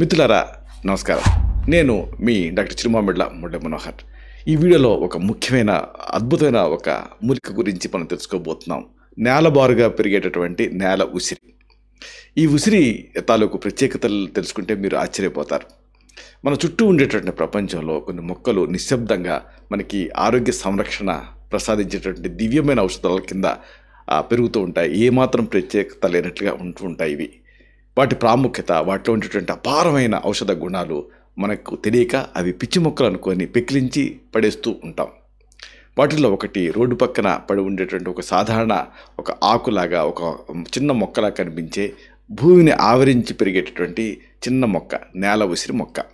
మిత్రులారా నమస్కారం. నేను మీ డాక్టర్ చిరుమామిళ్ళ మురళీ మనోహర్. ఈ వీడియోలో ఒక ముఖ్యమైన అద్భుతమైన ఒక మూలిక గురించి మనం తెలుసుకోబోతున్నాం. నేలబారుగా పెరిగేటటువంటి నేల ఉసిరి. ఈ ఉసిరి తాలూకు ప్రత్యేకతలు తెలుసుకుంటే మీరు ఆశ్చర్యపోతారు. మన చుట్టూ ఉండేటటువంటి ప్రపంచంలో కొన్ని మొక్కలు నిశ్శబ్దంగా మనకి ఆరోగ్య సంరక్షణ ప్రసాదించేటటువంటి దివ్యమైన ఔషధాల కింద పెరుగుతూ ఉంటాయి. ఏమాత్రం ప్రత్యేకత లేనట్లుగా ఉంటూ ఉంటాయి ఇవి. వాటి ప్రాముఖ్యత, వాటిలో ఉండేటువంటి అపారమైన ఔషధ గుణాలు మనకు తెలియక అవి పిచ్చి మొక్కలు అనుకొని పెకిలించి పడేస్తూ ఉంటాం. వాటిల్లో ఒకటి రోడ్డు పక్కన పడి ఉండేటువంటి ఒక సాధారణ ఒక ఆకులాగా ఒక చిన్న మొక్కలా కనిపించే భూమిని ఆవరించి పెరిగేటటువంటి చిన్న మొక్క నేల ఉసిరి మొక్క.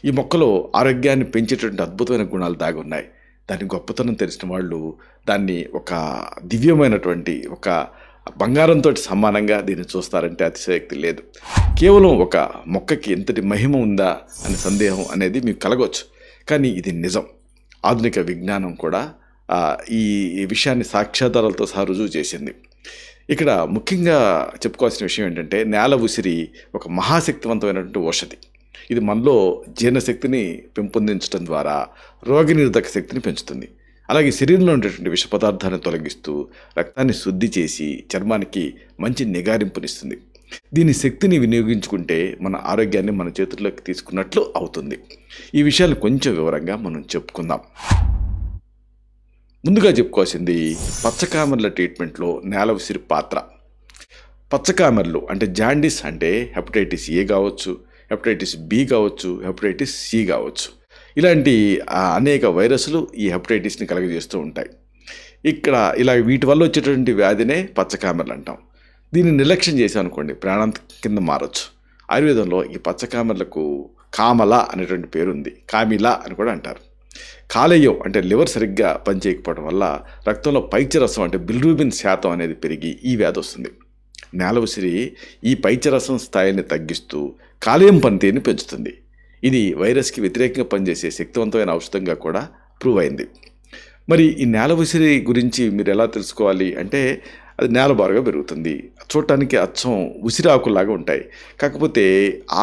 ఈ మొక్కలో ఆరోగ్యాన్ని పెంచేటటువంటి అద్భుతమైన గుణాలు దాగి ఉన్నాయి. దాని గొప్పతనం తెలిసిన వాళ్ళు దాన్ని ఒక దివ్యమైనటువంటి ఒక బంగారంతో సమానంగా దీన్ని చూస్తారంటే అతిశయోక్తి లేదు. కేవలం ఒక మొక్కకి ఎంతటి మహిమ ఉందా అనే సందేహం అనేది మీకు కలగవచ్చు, కానీ ఇది నిజం. ఆధునిక విజ్ఞానం కూడా ఈ విషయాన్ని సాక్ష్యాధారాలతో సహా రుజువు చేసింది. ఇక్కడ ముఖ్యంగా చెప్పుకోవాల్సిన విషయం ఏంటంటే, నేల ఉసిరి ఒక మహాశక్తివంతమైనటువంటి ఔషధి. ఇది మనలో జీర్ణశక్తిని పెంపొందించడం ద్వారా రోగనిరోధక శక్తిని పెంచుతుంది. అలాగే శరీరంలో ఉండేటువంటి విష పదార్థాలను తొలగిస్తూ రక్తాన్ని శుద్ధి చేసి చర్మానికి మంచి నిగారింపునిస్తుంది. దీని శక్తిని వినియోగించుకుంటే మన ఆరోగ్యాన్ని మన చేతుల్లోకి తీసుకున్నట్లు అవుతుంది. ఈ విషయాలు కొంచెం వివరంగా మనం చెప్పుకుందాం. ముందుగా చెప్పుకోవాల్సింది పచ్చకామెర్ల ట్రీట్మెంట్లో నేల ఉసిరి పాత్ర. పచ్చకామెర్లు అంటే జాండీస్, అంటే హెపటైటిస్ ఏ కావచ్చు, హెపటైటిస్ బి కావచ్చు, హెపటైటిస్ సి కావచ్చు. ఇలాంటి అనేక వైరస్లు ఈ హెపటైటిస్ని కలుగజేస్తూ ఉంటాయి. ఇలా వీటి వల్ల వచ్చేటువంటి వ్యాధినే పచ్చకామెర్లు అంటాం. దీన్ని నిర్లక్ష్యం చేసామనుకోండి ప్రాణాంత కింద మారచ్చు. ఆయుర్వేదంలో ఈ పచ్చకామెర్లకు కామల అనేటువంటి పేరు ఉంది. కామిల అని కూడా అంటారు. కాలేయం అంటే లివర్ సరిగ్గా పనిచేయకపోవడం వల్ల రక్తంలో పైత్యరసం అంటే బిలిరూబిన్ శాతం అనేది పెరిగి ఈ వ్యాధి వస్తుంది. నేల ఉసిరి ఈ పైత్యరసం స్థాయిని తగ్గిస్తూ కాలేయం పనితీరుని పెంచుతుంది. ఇది వైరస్కి వ్యతిరేకంగా పనిచేసే శక్తివంతమైన ఔషధంగా కూడా ప్రూవ్ అయింది. మరి ఈ నేల ఉసిరి గురించి మీరు ఎలా తెలుసుకోవాలి అంటే, అది నేలబారుగా పెరుగుతుంది. చూడటానికి అచ్చం ఉసిరి ఆకుల్లాగా ఉంటాయి. కాకపోతే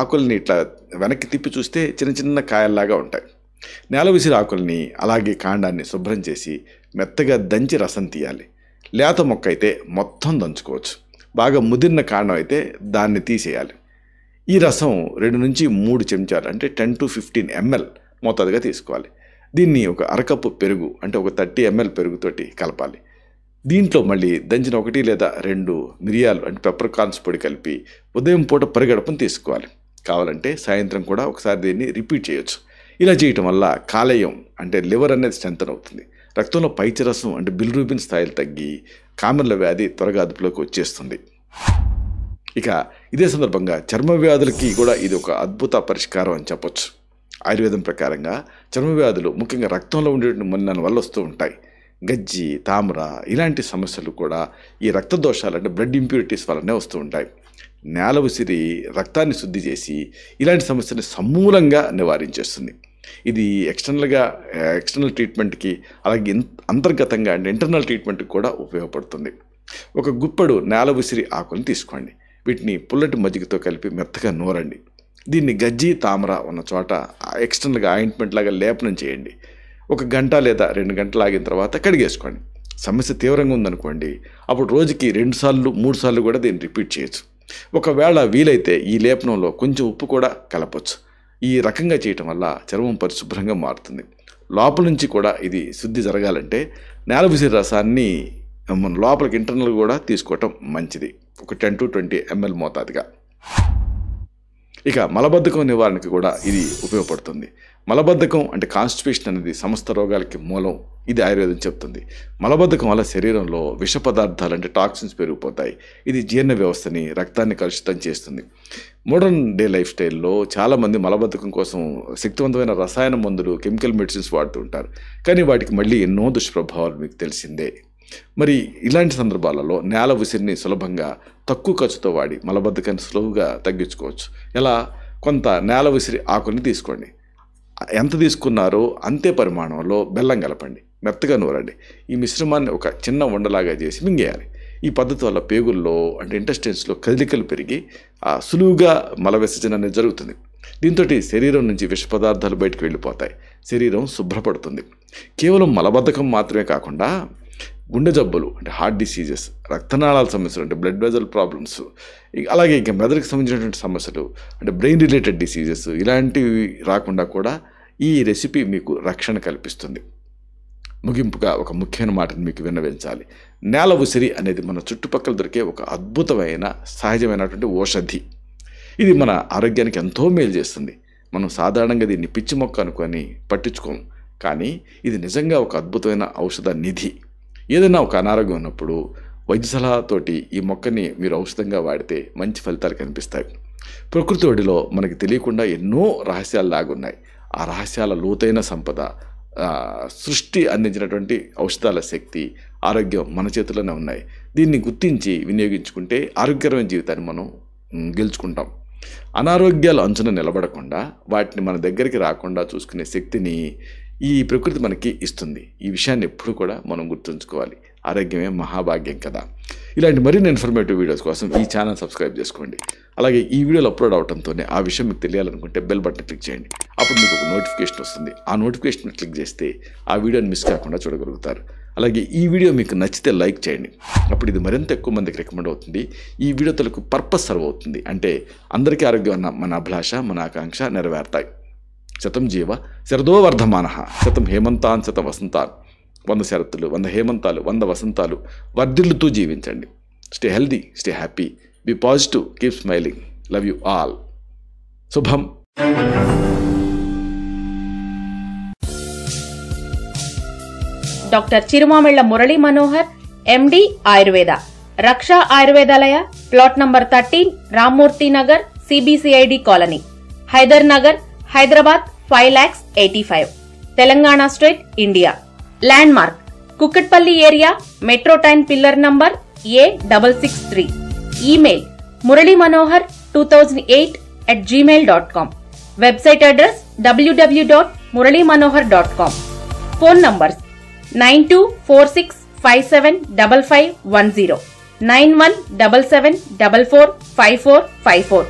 ఆకుల్ని ఇట్లా వెనక్కి తిప్పి చూస్తే చిన్న చిన్న కాయల్లాగా ఉంటాయి. నేల ఉసిరి ఆకుల్ని అలాగే కాండాన్ని శుభ్రం చేసి మెత్తగా దంచి రసం తీయాలి. లేత మొక్క అయితే మొత్తం దంచుకోవచ్చు. బాగా ముదిరిన కాండం అయితే దాన్ని తీసేయాలి. ఈ రసం 2 నుంచి 3 చెంచాలు అంటే 10 to 15 ml మోతాదుగా తీసుకోవాలి. దీన్ని ఒక అరకప్పు పెరుగు అంటే ఒక 30 ml పెరుగుతోటి కలపాలి. దీంట్లో మళ్ళీ దంచిన 1 లేదా 2 మిరియాలు అంటే పెప్పర్ కార్న్స్ పొడి కలిపి ఉదయం పూట పరిగడపను తీసుకోవాలి. కావాలంటే సాయంత్రం కూడా ఒకసారి దీన్ని రిపీట్ చేయొచ్చు. ఇలా చేయటం వల్ల కాలేయం అంటే లివర్ అనేది స్ట్రెంథన్ అవుతుంది. రక్తంలో పైత్యరసం అంటే బిలిరూబిన్ స్థాయిలు తగ్గి కామెర్ల వ్యాధి త్వరగా అదుపులోకి వచ్చేస్తుంది. ఇక ఇదే సందర్భంగా చర్మ వ్యాధులకి కూడా ఇది ఒక అద్భుత పరిష్కారం అని చెప్పొచ్చు. ఆయుర్వేదం ప్రకారంగా చర్మ వ్యాధులు ముఖ్యంగా రక్తంలో ఉండే మలినాల వల్ల వస్తూ ఉంటాయి. గజ్జి, తామర ఇలాంటి సమస్యలు కూడా ఈ రక్త దోషాలు అంటే బ్లడ్ ఇంప్యూరిటీస్ వల్లనే వస్తూ ఉంటాయి. నేల ఉసిరి రక్తాన్ని శుద్ధి చేసి ఇలాంటి సమస్యని సమూలంగా నివారించేస్తుంది. ఇది ఎక్స్టర్నల్ ట్రీట్మెంట్కి, అలాగే అంతర్గతంగా అంటే ఇంటర్నల్ ట్రీట్మెంట్కి కూడా ఉపయోగపడుతుంది. ఒక గుప్పెడు నేల ఉసిరి ఆకుని తీసుకోండి. వీటిని పుల్లటి మజ్జిగతో కలిపి మెత్తగా నూరండి. దీన్ని గజ్జి, తామర ఉన్న చోట ఎక్స్టర్నల్గా ఆయింట్మెంట్ లాగా లేపనం చేయండి. 1 గంట లేదా 2 గంటలు ఆగిన తర్వాత కడిగేసుకోండి. సమస్య తీవ్రంగా ఉందనుకోండి, అప్పుడు రోజుకి 2 సార్లు 3 సార్లు కూడా దీన్ని రిపీట్ చేయొచ్చు. ఒకవేళ వీలైతే ఈ లేపనంలో కొంచెం ఉప్పు కూడా కలపచ్చు. ఈ రకంగా చేయటం వల్ల చర్మం పరిశుభ్రంగా మారుతుంది. లోపల నుంచి కూడా ఇది శుద్ధి జరగాలంటే నేల ఉసిరి రసాన్ని మన లోపలికి ఇంటర్నల్ కూడా తీసుకోవటం మంచిది. ఒక 10 to 20 ml మోతాదుగా. ఇక మలబద్ధకం నివారణకి కూడా ఇది ఉపయోగపడుతుంది. మలబద్ధకం అంటే కాన్స్టిపేషన్ అనేది సమస్త రోగాలకి మూలం. ఇది ఆయుర్వేదం చెప్తుంది. మలబద్ధకం వల్ల శరీరంలో విష పదార్థాలు అంటే టాక్సిన్స్ పెరిగిపోతాయి. ఇది జీర్ణ వ్యవస్థని, రక్తాన్ని కలుషితం చేస్తుంది. మోడర్న్ డే లైఫ్ స్టైల్లో చాలామంది మలబద్ధకం కోసం శక్తివంతమైన రసాయన మందులు, కెమికల్ మెడిసిన్స్ వాడుతూ ఉంటారు. కానీ వాటికి మళ్ళీ ఎన్నో దుష్ప్రభావాలు మీకు తెలిసిందే. మరి ఇలాంటి సందర్భాలలో నేల ఉసిరిని సులభంగా తక్కువ ఖర్చుతో వాడి మలబద్ధకాన్ని సులువుగా తగ్గించుకోవచ్చు. ఎలా? కొంత నేల ఉసిరి ఆకుని తీసుకోండి. ఎంత తీసుకున్నారో అంతే పరిమాణంలో బెల్లం కలపండి. మెత్తగా నూరండి. ఈ మిశ్రమాన్ని ఒక చిన్న ఉండలాగా చేసి మింగేయాలి. ఈ పద్ధతి వల్ల పేగుల్లో అంటే ఇంటెస్టైన్స్లో కదలికలు పెరిగి సులువుగా మల విసర్జన అనేది జరుగుతుంది. దీంతో శరీరం నుంచి విష పదార్థాలు బయటకు వెళ్ళిపోతాయి, శరీరం శుభ్రపడుతుంది. కేవలం మలబద్ధకం మాత్రమే కాకుండా గుండె జబ్బులు అంటే హార్ట్ డిసీజెస్, రక్తనాళాల సమస్యలు అంటే బ్లడ్ వెజల్ ప్రాబ్లమ్స్, అలాగే ఇంకా మెదడుకు సంబంధించినటువంటి సమస్యలు అంటే బ్రెయిన్ రిలేటెడ్ డిసీజెస్ ఇలాంటివి రాకుండా కూడా ఈ రెసిపీ మీకు రక్షణ కల్పిస్తుంది. ముగింపుగా ఒక ముఖ్యమైన మాటను మీకు విన్నవించాలి. నేల ఉసిరి అనేది మన చుట్టుపక్కల దొరికే ఒక అద్భుతమైన సహజమైనటువంటి ఔషధి. ఇది మన ఆరోగ్యానికి ఎంతో మేలు చేస్తుంది. మనం సాధారణంగా దీన్ని పిచ్చి మొక్క అనుకొని పట్టించుకోము, కానీ ఇది నిజంగా ఒక అద్భుతమైన ఔషధ నిధి. ఏదైనా ఒక అనారోగ్యం ఉన్నప్పుడు వైద్య సలహాతోటి ఈ మొక్కని మీరు ఔషధంగా వాడితే మంచి ఫలితాలు కనిపిస్తాయి. ప్రకృతి ఒడిలో మనకి తెలియకుండా ఎన్నో రహస్యాలు లాగున్నాయి. ఆ రహస్యాల లోతైన సంపద, సృష్టి అందించినటువంటి ఔషధాల శక్తి, ఆరోగ్యం మన చేతుల్లోనే ఉన్నాయి. దీన్ని గుర్తించి వినియోగించుకుంటే ఆరోగ్యకరమైన జీవితాన్ని మనం గెలుచుకుంటాం. అనారోగ్యాలు అంచున నిలబడకుండా వాటిని మన దగ్గరికి రాకుండా చూసుకునే శక్తిని ఈ ప్రకృతి మనకి ఇస్తుంది. ఈ విషయాన్ని ఎప్పుడు కూడా మనం గుర్తుంచుకోవాలి. ఆరోగ్యమే మహాభాగ్యం కదా. ఇలాంటి మరిన్ని ఇన్ఫర్మేటివ్ వీడియోస్ కోసం ఈ ఛానల్ సబ్స్క్రైబ్ చేసుకోండి. అలాగే ఈ వీడియోలు అప్లోడ్ అవడంతోనే ఆ విషయం మీకు తెలియాలనుకుంటే బెల్ బటన్ క్లిక్ చేయండి. అప్పుడు మీకు ఒక నోటిఫికేషన్ వస్తుంది. ఆ నోటిఫికేషన్ క్లిక్ చేస్తే ఆ వీడియోని మిస్ కాకుండా చూడగలుగుతారు. అలాగే ఈ వీడియో మీకు నచ్చితే లైక్ చేయండి. అప్పుడు ఇది మరింత ఎక్కువ మందికి రికమెండ్ అవుతుంది. ఈ వీడియో తలకు పర్పస్ సర్వ్ అవుతుంది. అంటే అందరికీ ఆరోగ్యం అన్న మన అభిలాష, మన ఆకాంక్ష నెరవేరుతాయి. శతం జీవ శరదో వర్ధమానః, శతం హేమంతాన్ శత వసంతాన్. 100 శరత్తులు, 100 హేమంతాలు, 100 వసంతాలు వర్ధిల్లుతూ జీవించండి. Stay healthy, stay happy, be positive, keep smiling. Love you all. శుభం. Doctor Chirumamilla Murali Manohar, MD Ayurveda, Raksha Ayurvedalaya, plot number 13, Rammurthy Nagar, CBCID colony, Hyder Nagar, Hyderabad 5,85,000, Telangana state, India. Landmark Kukatpally area, metro train pillar number A663. Email muralymanohar2008@gmail.com. Website address www.muralymanohar.com. Phone numbers 9246575510, 9177445454.